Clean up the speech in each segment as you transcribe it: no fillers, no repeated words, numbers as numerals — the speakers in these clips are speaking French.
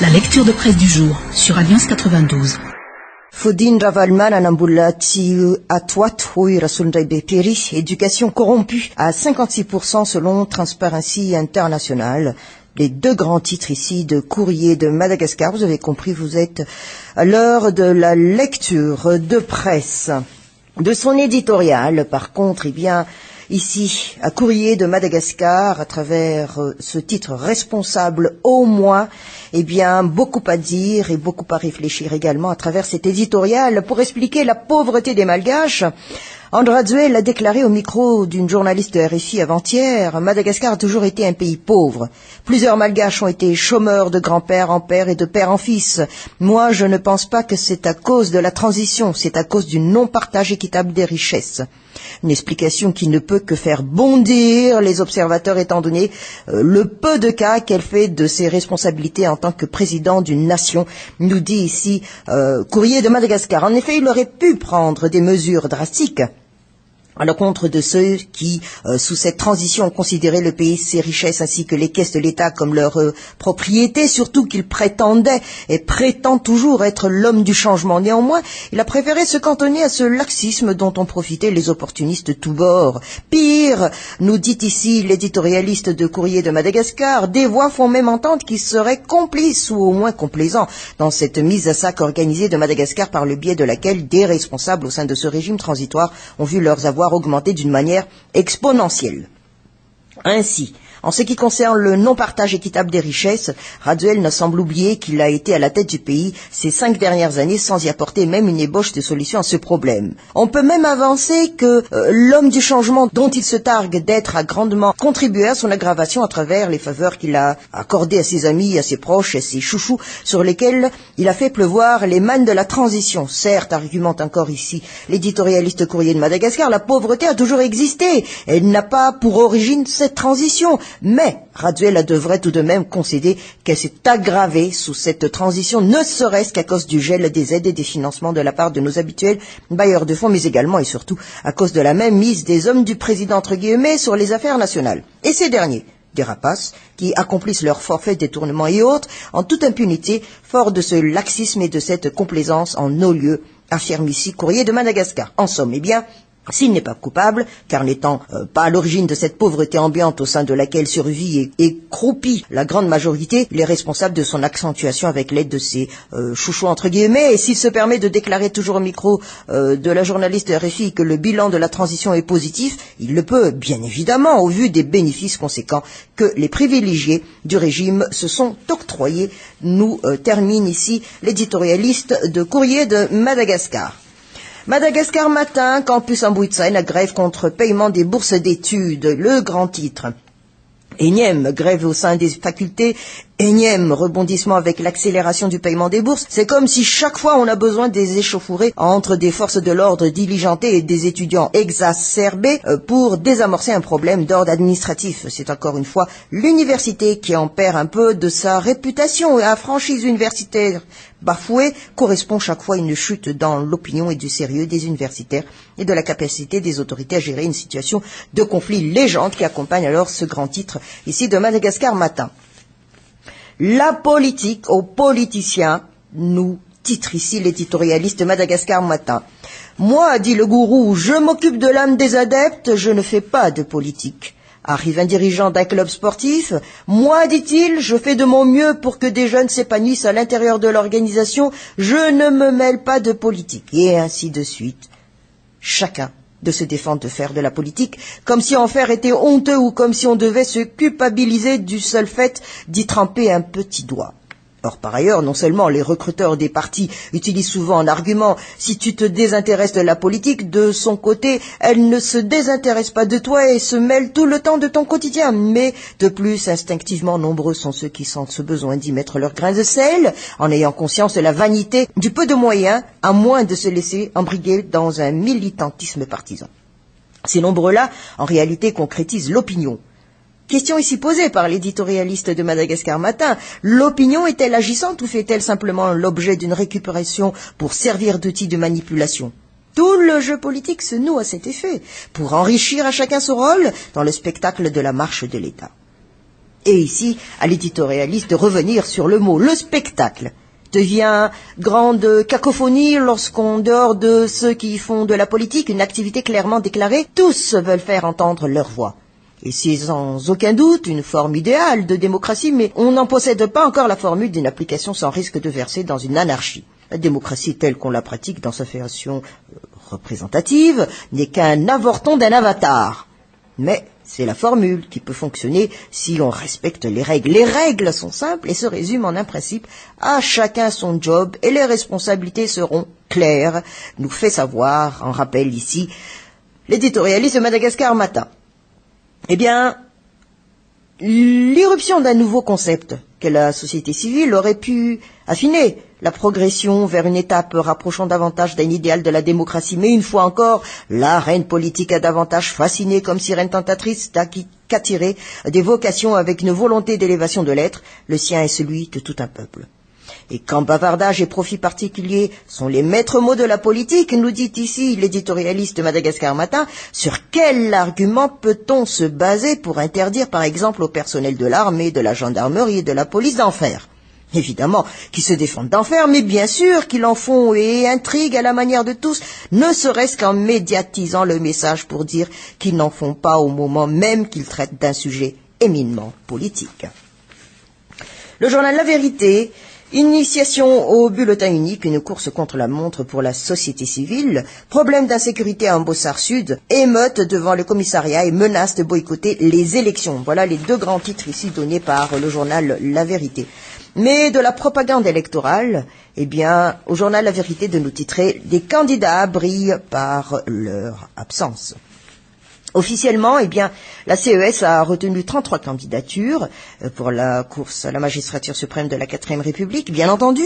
La lecture de presse du jour sur Alliance 92. Fodine Ravalman Anambulati Atwat Rasulndraibe Peri, éducation corrompue à 56% selon Transparency International. Les deux grands titres ici de Courrier de Madagascar. Vous avez compris, vous êtes à l'heure de la lecture de presse. De son éditorial, par contre, ici, à Courrier de Madagascar, à travers ce titre responsable au moins, beaucoup à dire et beaucoup à réfléchir également à travers cet éditorial pour expliquer la pauvreté des Malgaches. Andrazuel a déclaré au micro d'une journaliste de RFI avant-hier, Madagascar a toujours été un pays pauvre. Plusieurs Malgaches ont été chômeurs de grand-père en père et de père en fils. Moi, je ne pense pas que c'est à cause de la transition, c'est à cause du non-partage équitable des richesses. Une explication qui ne peut que faire bondir les observateurs étant donné le peu de cas qu'elle fait de ses responsabilités en tant que président d'une nation, nous dit ici Courrier de Madagascar. En effet, il aurait pu prendre des mesures drastiques à l'encontre de ceux qui, sous cette transition, ont considéré le pays, ses richesses ainsi que les caisses de l'État comme leur propriété, surtout qu'il prétendait et prétend toujours être l'homme du changement. Néanmoins, il a préféré se cantonner à ce laxisme dont ont profité les opportunistes de tous bords. Pire, nous dit ici l'éditorialiste de Courrier de Madagascar, des voix font même entendre qu'il serait complice ou au moins complaisant dans cette mise à sac organisée de Madagascar par le biais de laquelle des responsables au sein de ce régime transitoire ont vu leurs avoirs augmenter d'une manière exponentielle. Ainsi, en ce qui concerne le non-partage équitable des richesses, Raduel ne semble oublier qu'il a été à la tête du pays ces 5 dernières années sans y apporter même une ébauche de solution à ce problème. On peut même avancer que l'homme du changement dont il se targue d'être a grandement contribué à son aggravation à travers les faveurs qu'il a accordées à ses amis, à ses proches, à ses chouchous, sur lesquels il a fait pleuvoir les mannes de la transition. Certes, argumente encore ici l'éditorialiste Courrier de Madagascar, la pauvreté a toujours existé. Elle n'a pas pour origine cette transition. Mais Raduel devrait tout de même concéder qu'elle s'est aggravée sous cette transition, ne serait-ce qu'à cause du gel des aides et des financements de la part de nos habituels bailleurs de fonds, mais également et surtout à cause de la même mise des hommes du président entre guillemets sur les affaires nationales. Et ces derniers, des rapaces, qui accomplissent leurs forfaits, détournements et autres, en toute impunité, fort de ce laxisme et de cette complaisance en nos lieux, affirme ici Courrier de Madagascar. En somme, s'il n'est pas coupable, car n'étant pas à l'origine de cette pauvreté ambiante au sein de laquelle survit et croupit la grande majorité, il est responsable de son accentuation avec l'aide de ses chouchous entre guillemets, et s'il se permet de déclarer toujours au micro de la journaliste RFI que le bilan de la transition est positif, il le peut bien évidemment au vu des bénéfices conséquents que les privilégiés du régime se sont octroyés, nous termine ici l'éditorialiste de Courrier de Madagascar. Madagascar Matin, Campus Amboitsa, la grève contre paiement des bourses d'études, le grand titre. Énième grève au sein des facultés, énième rebondissement avec l'accélération du paiement des bourses. C'est comme si chaque fois on a besoin des échauffourées entre des forces de l'ordre diligentées et des étudiants exacerbés pour désamorcer un problème d'ordre administratif. C'est encore une fois l'université qui en perd un peu de sa réputation et la franchise universitaire bafouée correspond chaque fois à une chute dans l'opinion et du sérieux des universitaires et de la capacité des autorités à gérer une situation de conflit légende qui accompagne alors ce grand titre ici de Madagascar Matin. La politique aux politiciens, nous titre ici l'éditorialiste Madagascar Matin. Moi, dit le gourou, je m'occupe de l'âme des adeptes, je ne fais pas de politique. Arrive un dirigeant d'un club sportif, moi, dit-il, je fais de mon mieux pour que des jeunes s'épanouissent à l'intérieur de l'organisation, je ne me mêle pas de politique. Et ainsi de suite. Chacun de se défendre de faire de la politique, comme si en faire était honteux ou comme si on devait se culpabiliser du seul fait d'y tremper un petit doigt. Or, par ailleurs, non seulement les recruteurs des partis utilisent souvent en argument « si tu te désintéresses de la politique, de son côté, elle ne se désintéresse pas de toi et se mêle tout le temps de ton quotidien ». Mais de plus, instinctivement, nombreux sont ceux qui sentent ce besoin d'y mettre leur grain de sel, en ayant conscience de la vanité du peu de moyens, à moins de se laisser embriguer dans un militantisme partisan. Ces nombreux-là, en réalité, concrétisent l'opinion. Question ici posée par l'éditorialiste de Madagascar Matin. L'opinion est-elle agissante ou fait-elle simplement l'objet d'une récupération pour servir d'outil de manipulation ? Tout le jeu politique se noue à cet effet, pour enrichir à chacun son rôle dans le spectacle de la marche de l'État. Et ici, à l'éditorialiste de revenir sur le mot. Le spectacle devient grande cacophonie lorsqu'en dehors de ceux qui font de la politique une activité clairement déclarée, tous veulent faire entendre leur voix. Et c'est sans aucun doute une forme idéale de démocratie, mais on n'en possède pas encore la formule d'une application sans risque de verser dans une anarchie. La démocratie telle qu'on la pratique dans sa version représentative n'est qu'un avorton d'un avatar. Mais c'est la formule qui peut fonctionner si on respecte les règles. Les règles sont simples et se résument en un principe: à chacun son job et les responsabilités seront claires, nous fait savoir, en rappel ici, l'éditorialiste de Madagascar Matin. Eh bien, l'irruption d'un nouveau concept que la société civile aurait pu affiner la progression vers une étape rapprochant davantage d'un idéal de la démocratie. Mais une fois encore, la reine politique a davantage fasciné comme sirène tentatrice qu'attiré des vocations avec une volonté d'élévation de l'être. Le sien est celui de tout un peuple. Et quand bavardage et profit particulier sont les maîtres mots de la politique, nous dit ici l'éditorialiste de Madagascar Matin, sur quel argument peut-on se baser pour interdire par exemple au personnel de l'armée, de la gendarmerie et de la police d'en faire? Évidemment qu'ils se défendent d'en faire, mais bien sûr qu'ils en font et intriguent à la manière de tous, ne serait-ce qu'en médiatisant le message pour dire qu'ils n'en font pas au moment même qu'ils traitent d'un sujet éminemment politique. Le journal La Vérité, initiation au bulletin unique, une course contre la montre pour la société civile, problème d'insécurité à Ambossar Sud, émeute devant le commissariat et menace de boycotter les élections. Voilà les deux grands titres ici donnés par le journal La Vérité. Mais de la propagande électorale, eh bien, au journal La Vérité de nous titrer « Des candidats brillent par leur absence ». Officiellement, eh bien, la CES a retenu 33 candidatures pour la course à la magistrature suprême de la 4e République, bien entendu.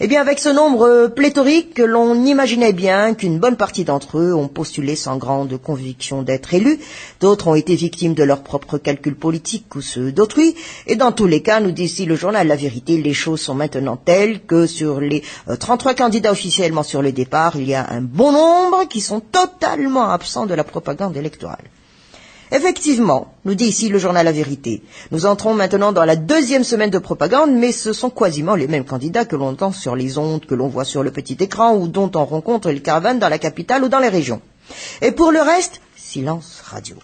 Eh bien, avec ce nombre pléthorique, l'on imaginait bien qu'une bonne partie d'entre eux ont postulé sans grande conviction d'être élus. D'autres ont été victimes de leurs propres calculs politiques ou ceux d'autrui. Et dans tous les cas, nous dit ici le journal La Vérité, les choses sont maintenant telles que sur les 33 candidats officiellement sur le départ, il y a un bon nombre qui sont totalement absents de la propagande électorale. Effectivement, nous dit ici le journal La Vérité, nous entrons maintenant dans la 2e semaine de propagande, mais ce sont quasiment les mêmes candidats que l'on entend sur les ondes, que l'on voit sur le petit écran ou dont on rencontre les caravanes dans la capitale ou dans les régions. Et pour le reste, silence radio.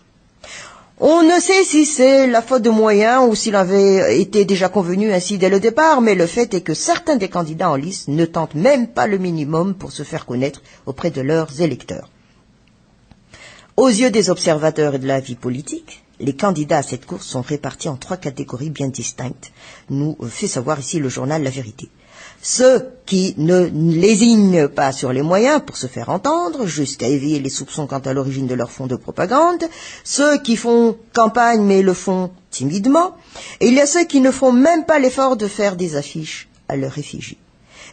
On ne sait si c'est la faute de moyens ou s'il avait été déjà convenu ainsi dès le départ, mais le fait est que certains des candidats en lice ne tentent même pas le minimum pour se faire connaître auprès de leurs électeurs. Aux yeux des observateurs et de la vie politique, les candidats à cette course sont répartis en 3 catégories bien distinctes, nous fait savoir ici le journal La Vérité. Ceux qui ne lésignent pas sur les moyens pour se faire entendre, jusqu'à éveiller les soupçons quant à l'origine de leur fonds de propagande, ceux qui font campagne mais le font timidement, et il y a ceux qui ne font même pas l'effort de faire des affiches à leur effigie.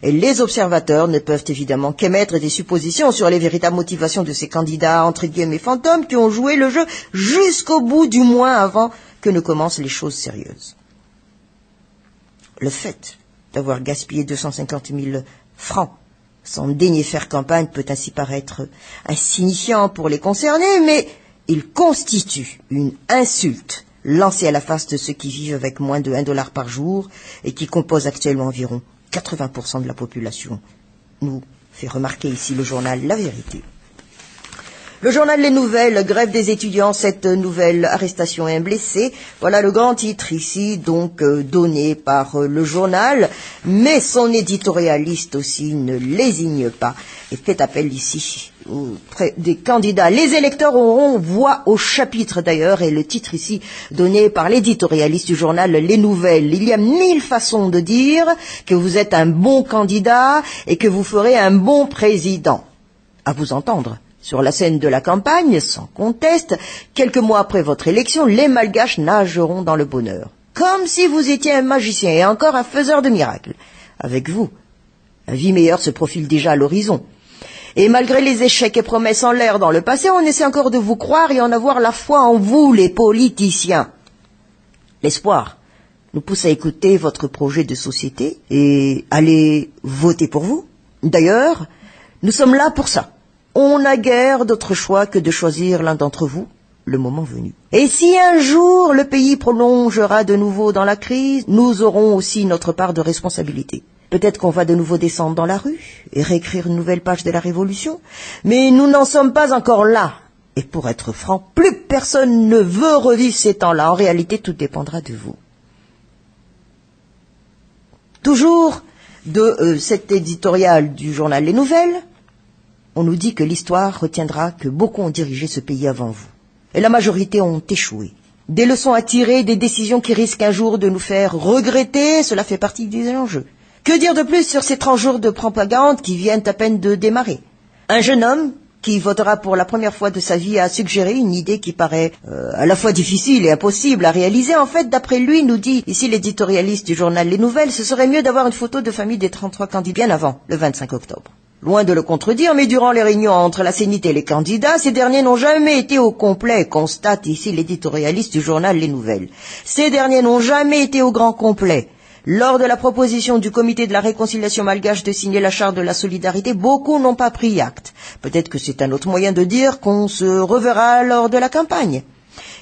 Et les observateurs ne peuvent évidemment qu'émettre des suppositions sur les véritables motivations de ces candidats entre guillemets fantômes qui ont joué le jeu jusqu'au bout, du moins avant que ne commencent les choses sérieuses. Le fait d'avoir gaspillé 250 000 francs sans daigner faire campagne peut ainsi paraître insignifiant pour les concernés, mais il constitue une insulte lancée à la face de ceux qui vivent avec moins de $1 par jour et qui composent actuellement environ 80% de la population, nous fait remarquer ici le journal La Vérité. Le journal Les Nouvelles, grève des étudiants, cette nouvelle arrestation et un blessé. Voilà le grand titre ici, donc donné par le journal, mais son éditorialiste aussi ne lésigne pas et fait appel ici auprès des candidats. Les électeurs auront voix au chapitre d'ailleurs, et le titre ici donné par l'éditorialiste du journal Les Nouvelles. Il y a 1000 façons de dire que vous êtes un bon candidat et que vous ferez un bon président. À vous entendre. Sur la scène de la campagne, sans conteste, quelques mois après votre élection, les Malgaches nageront dans le bonheur. Comme si vous étiez un magicien et encore un faiseur de miracles. Avec vous, la vie meilleure se profile déjà à l'horizon. Et malgré les échecs et promesses en l'air dans le passé, on essaie encore de vous croire et en avoir la foi en vous, les politiciens. L'espoir nous pousse à écouter votre projet de société et aller voter pour vous. D'ailleurs, nous sommes là pour ça. On n'a guère d'autre choix que de choisir l'un d'entre vous, le moment venu. Et si un jour le pays prolongera de nouveau dans la crise, nous aurons aussi notre part de responsabilité. Peut-être qu'on va de nouveau descendre dans la rue et réécrire une nouvelle page de la Révolution, mais nous n'en sommes pas encore là. Et pour être franc, plus personne ne veut revivre ces temps-là. En réalité, tout dépendra de vous. Toujours de cet éditorial du journal Les Nouvelles, on nous dit que l'histoire retiendra que beaucoup ont dirigé ce pays avant vous. Et la majorité ont échoué. Des leçons à tirer, des décisions qui risquent un jour de nous faire regretter, cela fait partie des enjeux. Que dire de plus sur ces 30 jours de propagande qui viennent à peine de démarrer? Un jeune homme qui votera pour la première fois de sa vie a suggéré une idée qui paraît à la fois difficile et impossible à réaliser. En fait, d'après lui, nous dit ici l'éditorialiste du journal Les Nouvelles, ce serait mieux d'avoir une photo de famille des 33 candidats bien avant, le 25 octobre. Loin de le contredire, mais durant les réunions entre la CENIT et les candidats, ces derniers n'ont jamais été au complet, constate ici l'éditorialiste du journal Les Nouvelles. Ces derniers n'ont jamais été au grand complet. Lors de la proposition du comité de la réconciliation malgache de signer la charte de la solidarité, beaucoup n'ont pas pris acte. Peut-être que c'est un autre moyen de dire qu'on se reverra lors de la campagne.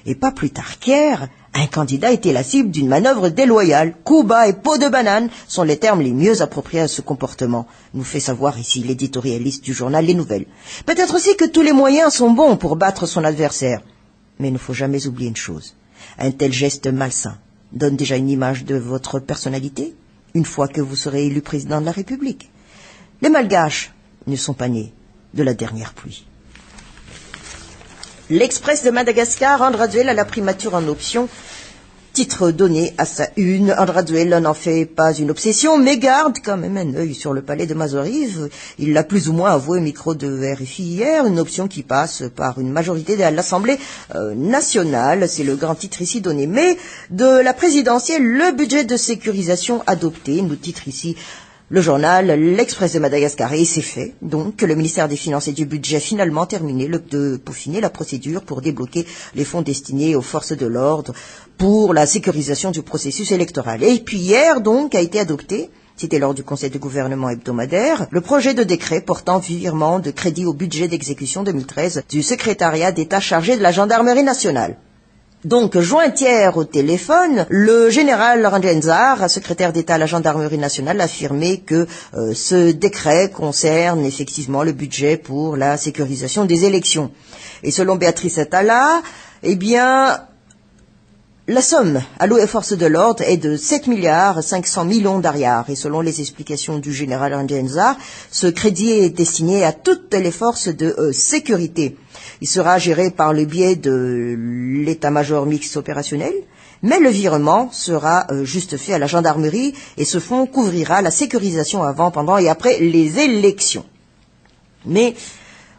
Et pas plus tard qu'hier, un candidat était la cible d'une manœuvre déloyale. Coups bas et peau de banane sont les termes les mieux appropriés à ce comportement, nous fait savoir ici l'éditorialiste du journal Les Nouvelles. Peut-être aussi que tous les moyens sont bons pour battre son adversaire. Mais il ne faut jamais oublier une chose. Un tel geste malsain donne déjà une image de votre personnalité, une fois que vous serez élu président de la République. Les Malgaches ne sont pas nés de la dernière pluie. L'Express de Madagascar, Andraduel à la primature en option. Titre donné à sa une. Andraduel n'en fait pas une obsession, mais garde quand même un œil sur le palais de Mazorive. Il l'a plus ou moins avoué au micro de RFI hier, une option qui passe par une majorité de l'Assemblée nationale. C'est le grand titre ici donné. Mais de la présidentielle, le budget de sécurisation adopté, nous titre ici le journal L'Express de Madagascar. Et c'est fait, donc, que le ministère des Finances et du Budget a finalement terminé de peaufiner la procédure pour débloquer les fonds destinés aux forces de l'ordre pour la sécurisation du processus électoral. Et puis hier, donc, a été adopté, c'était lors du Conseil de gouvernement hebdomadaire, le projet de décret portant virement de crédit au budget d'exécution 2013 du secrétariat d'État chargé de la gendarmerie nationale. Donc, joint hier au téléphone, le général Rangenzar, secrétaire d'État à la gendarmerie nationale, a affirmé que ce décret concerne effectivement le budget pour la sécurisation des élections. Et selon Béatrice Attala, eh bien, la somme allouée aux forces de l'ordre est de 7,5 milliards d'ariars. Et selon les explications du général Rangenzar, ce crédit est destiné à toutes les forces de sécurité. Il sera géré par le biais de l'état-major mixte opérationnel, mais le virement sera juste fait à la gendarmerie et ce fonds couvrira la sécurisation avant, pendant et après les élections. Mais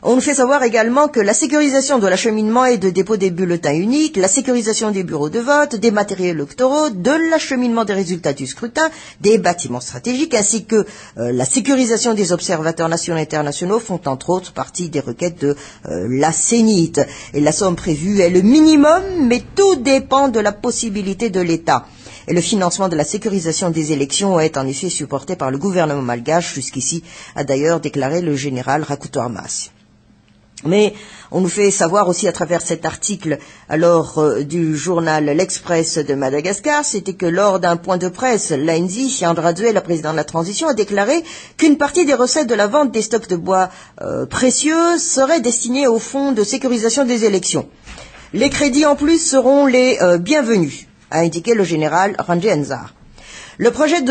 on nous fait savoir également que la sécurisation de l'acheminement et de dépôt des bulletins uniques, la sécurisation des bureaux de vote, des matériels électoraux, de l'acheminement des résultats du scrutin, des bâtiments stratégiques, ainsi que la sécurisation des observateurs nationaux et internationaux font entre autres partie des requêtes de la CENIT. Et la somme prévue est le minimum, mais tout dépend de la possibilité de l'État. Et le financement de la sécurisation des élections est en effet supporté par le gouvernement malgache, jusqu'ici, a d'ailleurs déclaré le général Rakutormas. Mais on nous fait savoir aussi à travers cet article du journal L'Express de Madagascar, c'était que lors d'un point de presse, lundi, Andraduel, le président de la transition, a déclaré qu'une partie des recettes de la vente des stocks de bois précieux serait destinée au fonds de sécurisation des élections. Les crédits en plus seront les bienvenus, a indiqué le général Rangenzar. Le projet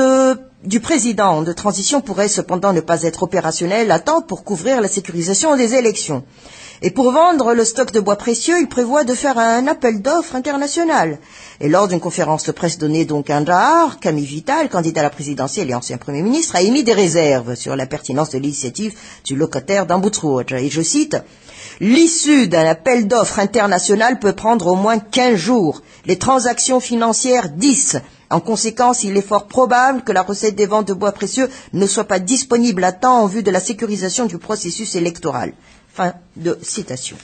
du président de transition pourrait cependant ne pas être opérationnel à temps pour couvrir la sécurisation des élections. Et pour vendre le stock de bois précieux, il prévoit de faire un appel d'offres international. Et lors d'une conférence de presse donnée donc à Ndar, Camille Vital, candidat à la présidentielle et ancien Premier ministre, a émis des réserves sur la pertinence de l'initiative du locataire d'Ambutruoj. Et je cite, « L'issue d'un appel d'offres international peut prendre au moins 15 jours, les transactions financières 10. En conséquence, il est fort probable que la recette des ventes de bois précieux ne soit pas disponible à temps en vue de la sécurisation du processus électoral. » Fin de citation.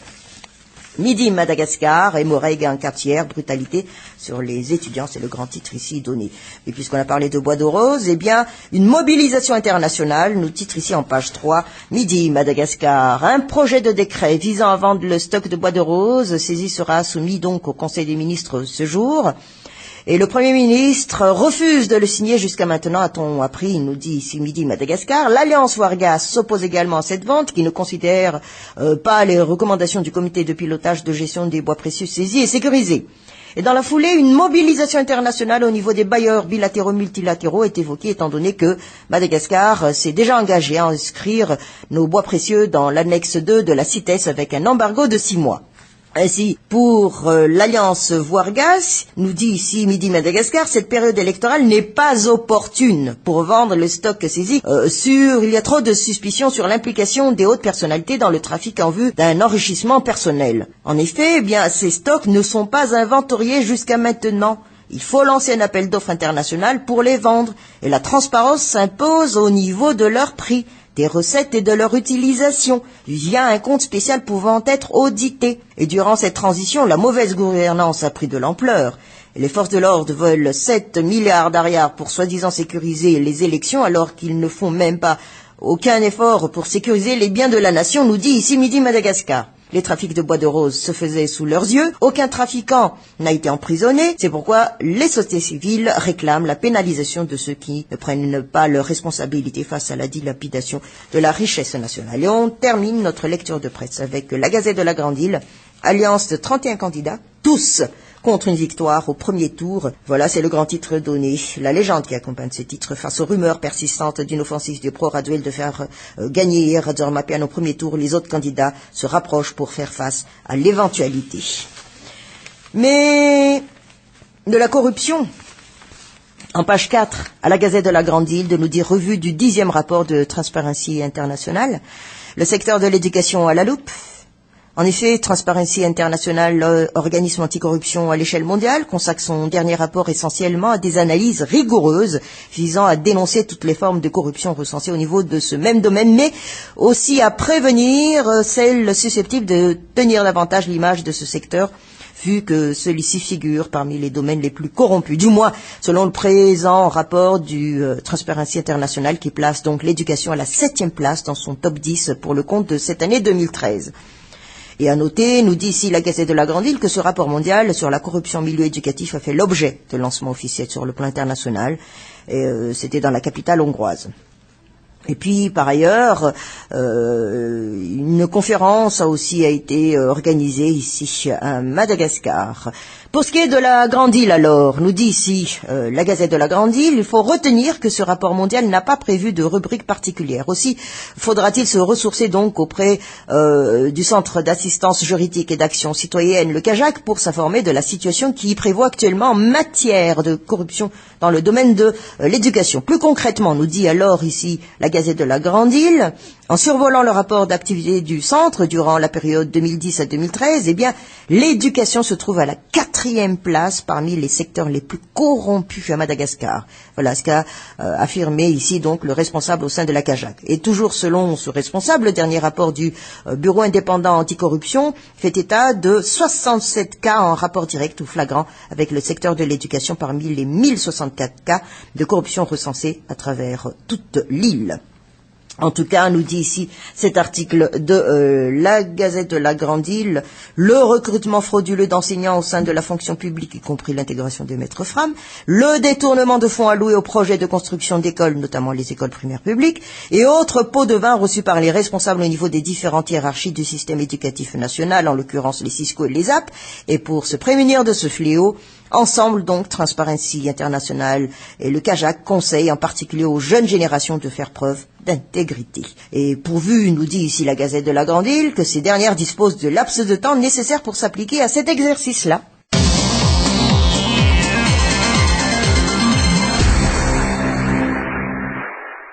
Midi Madagascar, hémorragie en quartière, brutalité sur les étudiants, c'est le grand titre ici donné. Et puisqu'on a parlé de Bois de Rose, eh bien, une mobilisation internationale, nous titre ici en page 3, Midi Madagascar, un projet de décret visant à vendre le stock de Bois de Rose, saisi sera soumis donc au Conseil des ministres ce jour. Et le Premier ministre refuse de le signer jusqu'à maintenant, a-t-on appris, il nous dit ici Midi Madagascar. L'Alliance Wargas s'oppose également à cette vente, qui ne considère pas les recommandations du comité de pilotage de gestion des bois précieux saisis et sécurisés. Et dans la foulée, une mobilisation internationale au niveau des bailleurs bilatéraux multilatéraux est évoquée, étant donné que Madagascar s'est déjà engagé à inscrire nos bois précieux dans l'annexe 2 de la CITES avec un embargo de 6 mois. Ainsi, pour l'Alliance Wargas, nous dit ici Midi Madagascar, cette période électorale n'est pas opportune pour vendre le stock saisi. Il y a trop de suspicions sur l'implication des hautes personnalités dans le trafic en vue d'un enrichissement personnel. En effet, eh bien, ces stocks ne sont pas inventoriés jusqu'à maintenant. Il faut lancer un appel d'offres international pour les vendre, et la transparence s'impose au niveau de leur prix, des recettes et de leur utilisation, via un compte spécial pouvant être audité. Et durant cette transition, la mauvaise gouvernance a pris de l'ampleur. Et les forces de l'ordre veulent 7 milliards d'ariars pour soi-disant sécuriser les élections, alors qu'ils ne font même pas aucun effort pour sécuriser les biens de la nation, nous dit ici Midi Madagascar. Les trafics de Bois de Rose se faisaient sous leurs yeux. Aucun trafiquant n'a été emprisonné. C'est pourquoi les sociétés civiles réclament la pénalisation de ceux qui ne prennent pas leurs responsabilités face à la dilapidation de la richesse nationale. Et on termine notre lecture de presse avec la Gazette de la Grande Île. Alliance de 31 candidats, tous contre une victoire au premier tour. Voilà, c'est le grand titre donné. La légende qui accompagne ce titre face aux rumeurs persistantes d'une offensive du pro-Raduel de faire gagner Razor Mapian au premier tour. Les autres candidats se rapprochent pour faire face à l'éventualité. Mais de la corruption, en page 4, à la Gazette de la Grande Île, de nous dire revue du 10e rapport de Transparency International, le secteur de l'éducation à la loupe. En effet, Transparency International, organisme anticorruption à l'échelle mondiale, consacre son dernier rapport essentiellement à des analyses rigoureuses visant à dénoncer toutes les formes de corruption recensées au niveau de ce même domaine, mais aussi à prévenir celles susceptibles de tenir davantage l'image de ce secteur, vu que celui-ci figure parmi les domaines les plus corrompus, du moins selon le présent rapport du Transparency International qui place donc l'éducation à la 7e place dans son top 10 pour le compte de cette année 2013. Et à noter, nous dit ici la Gazette de la Grande Île, que ce rapport mondial sur la corruption en milieu éducatif a fait l'objet de lancement officiel sur le plan international. C'était dans la capitale hongroise. Et puis, par ailleurs, une conférence a aussi été organisée ici à Madagascar. Pour ce qui est de la Grande Île, alors, nous dit ici la Gazette de la Grande Île, il faut retenir que ce rapport mondial n'a pas prévu de rubrique particulière. Aussi, faudra-t-il se ressourcer donc auprès du Centre d'assistance juridique et d'action citoyenne, le CAJAC, pour s'informer de la situation qui y prévoit actuellement en matière de corruption dans le domaine de l'éducation. Plus concrètement, nous dit alors ici la Gazette de la Grande Île, en survolant le rapport d'activité du centre durant la période 2010 à 2013, eh bien, l'éducation se trouve à la 4e place parmi les secteurs les plus corrompus à Madagascar. Voilà ce qu'a affirmé ici donc le responsable au sein de la CAJAC. Et toujours selon ce responsable, le dernier rapport du Bureau indépendant anticorruption fait état de 67 cas en rapport direct ou flagrant avec le secteur de l'éducation parmi les 1064 cas de corruption recensés à travers toute l'île. En tout cas, nous dit ici cet article de la Gazette de la Grande Île, le recrutement frauduleux d'enseignants au sein de la fonction publique, y compris l'intégration des maîtres FRAM, le détournement de fonds alloués aux projets de construction d'écoles, notamment les écoles primaires publiques, et autres pots de vin reçus par les responsables au niveau des différentes hiérarchies du système éducatif national, en l'occurrence les CISCO et les AP. Et pour se prémunir de ce fléau, ensemble donc, Transparency International et le CAJAC conseillent en particulier aux jeunes générations de faire preuve d'intégrité. Et pourvu, nous dit ici la Gazette de la Grande Île, que ces dernières disposent de laps de temps nécessaires pour s'appliquer à cet exercice-là.